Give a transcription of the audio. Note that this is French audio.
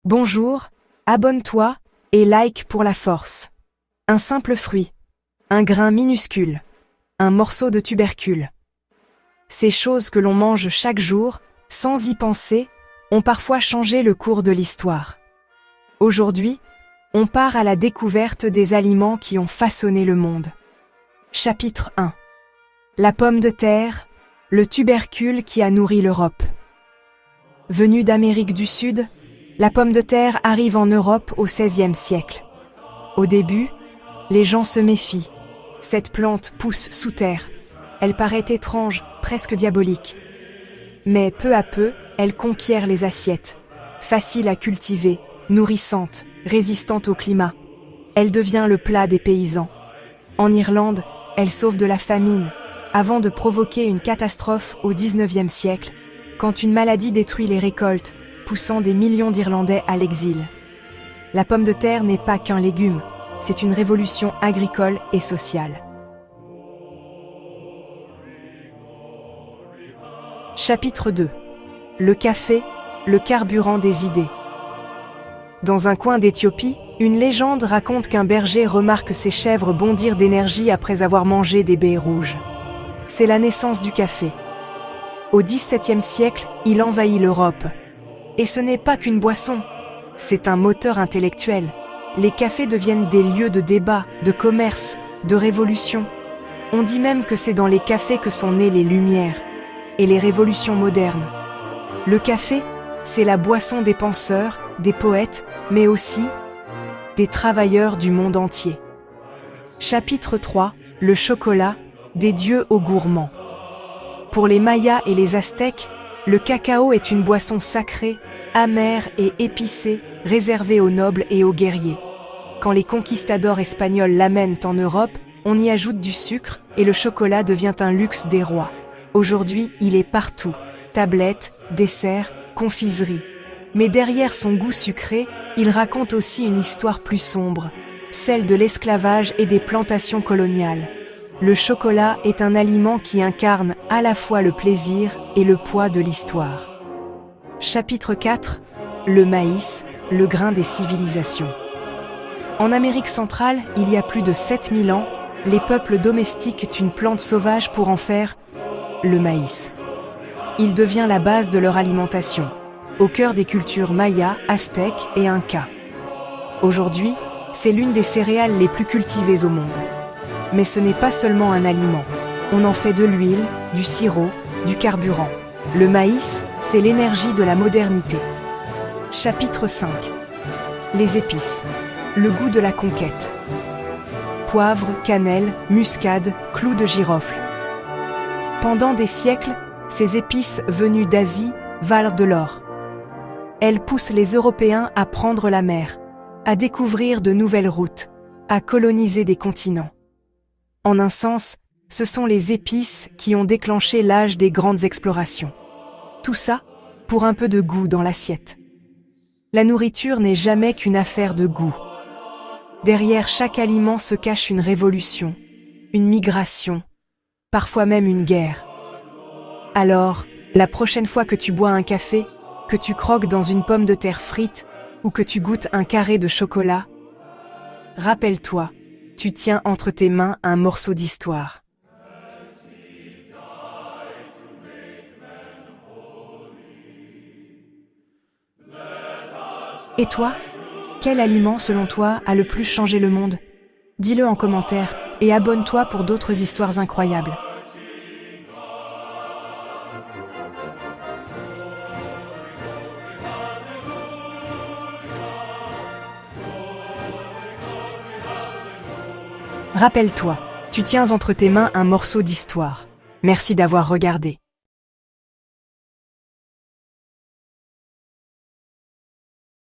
Bonjour, abonne-toi et like pour la force. Un simple fruit, un grain minuscule, un morceau de tubercule. Ces choses que l'on mange chaque jour, sans y penser, ont parfois changé le cours de l'histoire. Aujourd'hui, on part à la découverte des aliments qui ont façonné le monde. Chapitre 1. La pomme de terre, le tubercule qui a nourri l'Europe. Venue d'Amérique du Sud, la pomme de terre arrive en Europe au XVIe siècle. Au début, les gens se méfient. Cette plante pousse sous terre. Elle paraît étrange, presque diabolique. Mais peu à peu, elle conquiert les assiettes. Facile à cultiver, nourrissante, résistante au climat. Elle devient le plat des paysans. En Irlande, elle sauve de la famine, avant de provoquer une catastrophe au XIXe siècle, quand une maladie détruit les récoltes, poussant des millions d'Irlandais à l'exil. La pomme de terre n'est pas qu'un légume, c'est une révolution agricole et sociale. Chapitre 2. Le café, le carburant des idées. Dans un coin d'Éthiopie, une légende raconte qu'un berger remarque ses chèvres bondir d'énergie après avoir mangé des baies rouges. C'est la naissance du café. Au XVIIe siècle, il envahit l'Europe. Et ce n'est pas qu'une boisson, c'est un moteur intellectuel. Les cafés deviennent des lieux de débat, de commerce, de révolution. On dit même que c'est dans les cafés que sont nées les Lumières et les révolutions modernes. Le café, c'est la boisson des penseurs, des poètes, mais aussi des travailleurs du monde entier. Chapitre 3. Le chocolat, des dieux aux gourmands. Pour les Mayas et les Aztèques, le cacao est une boisson sacrée, amère et épicée, réservée aux nobles et aux guerriers. Quand les conquistadors espagnols l'amènent en Europe, on y ajoute du sucre et le chocolat devient un luxe des rois. Aujourd'hui, il est partout. Tablettes, desserts, confiseries. Mais derrière son goût sucré, il raconte aussi une histoire plus sombre, celle de l'esclavage et des plantations coloniales. Le chocolat est un aliment qui incarne à la fois le plaisir et le poids de l'histoire. Chapitre 4. Le maïs, le grain des civilisations. En Amérique centrale, il y a plus de 7000 ans, les peuples domestiquent une plante sauvage pour en faire le maïs. Il devient la base de leur alimentation, au cœur des cultures mayas, aztèques et incas. Aujourd'hui, c'est l'une des céréales les plus cultivées au monde. Mais ce n'est pas seulement un aliment. On en fait de l'huile, du sirop, du carburant. Le maïs, c'est l'énergie de la modernité. Chapitre 5. Les épices. Le goût de la conquête. Poivre, cannelle, muscade, clous de girofle. Pendant des siècles, ces épices venues d'Asie valent de l'or. Elles poussent les Européens à prendre la mer, à découvrir de nouvelles routes, à coloniser des continents. En un sens, ce sont les épices qui ont déclenché l'âge des grandes explorations. Tout ça pour un peu de goût dans l'assiette. La nourriture n'est jamais qu'une affaire de goût. Derrière chaque aliment se cache une révolution, une migration, parfois même une guerre. Alors, la prochaine fois que tu bois un café, que tu croques dans une pomme de terre frite ou que tu goûtes un carré de chocolat, rappelle-toi, tu tiens entre tes mains un morceau d'histoire. Et toi, quel aliment, selon toi, a le plus changé le monde? Dis-le en commentaire et abonne-toi pour d'autres histoires incroyables. Rappelle-toi, tu tiens entre tes mains un morceau d'histoire. Merci d'avoir regardé.